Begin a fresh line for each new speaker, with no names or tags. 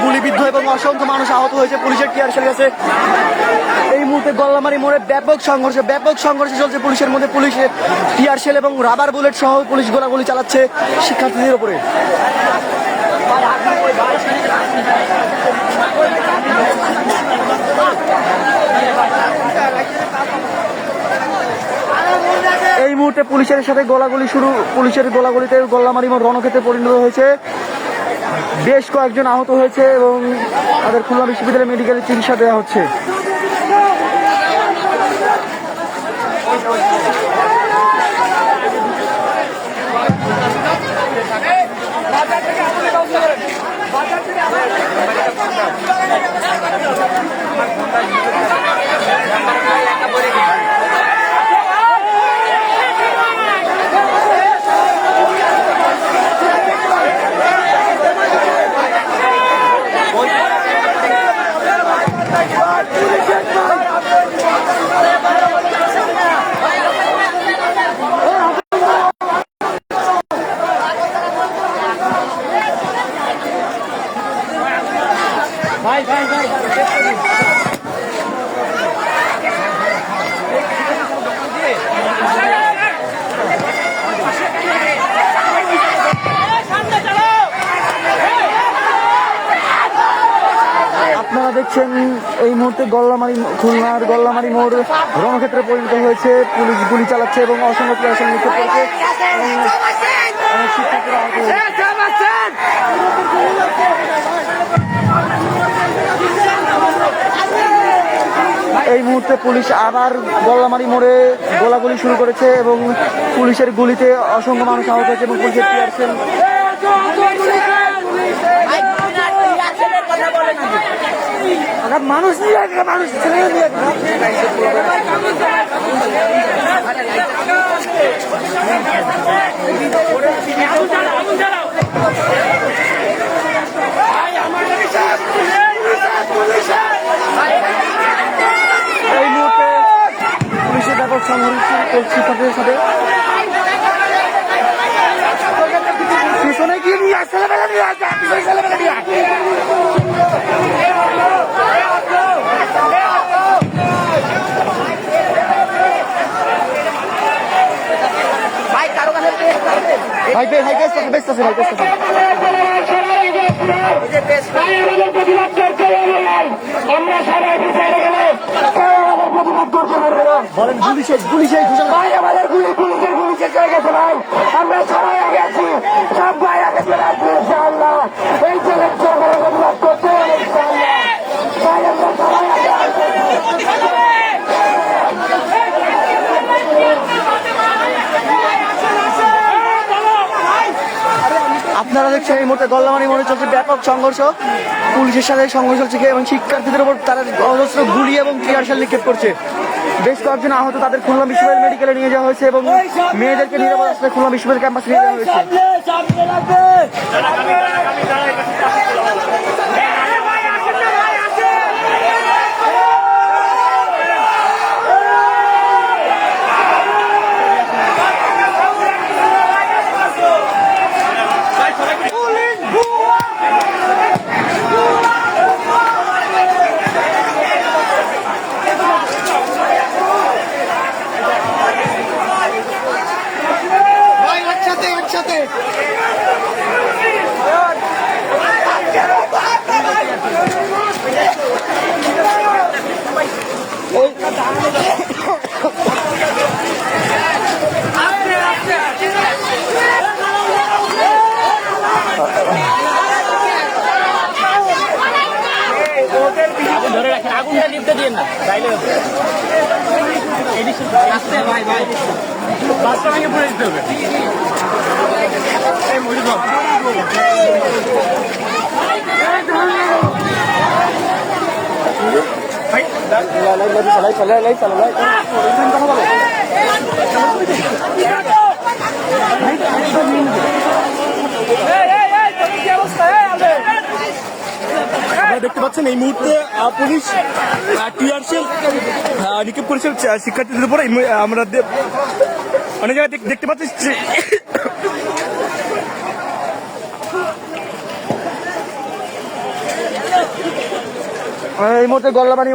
গুলিবিদ্ধ এবং অসংখ্য মানুষ আহত হয়েছে পুলিশের টিয়ারশেল গেছে। এই মুহূর্তে গল্লামারি মোড়ে ব্যাপক সংঘর্ষ চলছে পুলিশের মধ্যে। পুলিশের টিয়ারশেল এবং রাবার বুলেট সহ পুলিশ গোলাগুলি চালাচ্ছে শিক্ষার্থীদের উপরে। এই মুহূর্তে পুলিশের সাথে পুলিশের গোলাগুলিতে গল্লামারি মোড় রণক্ষেত্রে পরিণত হয়েছে। বেশ কয়েকজন আহত হয়েছে এবং তাদের খুলনা বিশ্ববিদ্যালয় মেডিকেলে চিকিৎসা দেওয়া হচ্ছে। আপনারা দেখছেন এই মুহূর্তে খুলনার গল্লামারি মোড় রণক্ষেত্রে পরিণত হয়েছে। পুলিশ গুলি চালাচ্ছে এবং অসংখ্য টিয়ারশেল নিক্ষেপ করেছে। এই মুহূর্তে পুলিশ আবার গল্লামারি মোড়ে গোলাগুলি শুরু করেছে এবং পুলিশের গুলিতে অসংখ্য মানুষ আহত হয়েছে এবং পুলিশের টিয়ারশেল মানুষ এই মুহূর্তে পুলিশের ব্যাপক সংঘর্ষ শিক্ষার্থীদের সাথে পিছনে গিয়ে নিয়ে আসলে বলেন পুলিশের ভাই আমাদের পুলিশের গুলি শেষ হয়ে গেছে ভাই। আমরা সবাই আগে আছি, সব ভাই আগে চলে আসবে ইনশাআল্লাহ। এই ছেলের সরকারের প্রতিবাদ করতে হবে ইনশাআল্লাহ ভাই। আমরা সবাই আগে আসবো। আপনারা দেখছেন এই মুহূর্তে গল্লামারি মোড়ে চলছে ব্যাপক সংঘর্ষ। পুলিশের সাথে সংঘর্ষ হচ্ছে এবং শিক্ষার্থীদের উপর তারা অজস্র গুলি এবং টিয়ারশেল নিক্ষেপ করছে। বেশ কয়েকজন আহত, তাদের খুলনা বিশ্ববিদ্যালয় মেডিকেলে নিয়ে যাওয়া হয়েছে এবং মেয়েদেরকে নিরাপদ আশ্রয়ে খুলনা বিশ্ববিদ্যালয় ক্যাম্পাসে নিয়ে যাওয়া হয়েছে।
লিফটে দিয়ে না তাইলে আসতে ভাই ভাই বাসটা ভেঙে পড়ে দিতে হবে এই মুড়ি বাপ ভাই লাই চালাই দেখতে পাচ্ছেন এই মুহূর্তে পুলিশ টিআরসি নিক্ষেপ করেছে শিক্ষার্থীদের উপরে আমরা অনেক জায়গায় দেখতে পাচ্ছি
এই মুহূর্তে গল্লাবাড়ি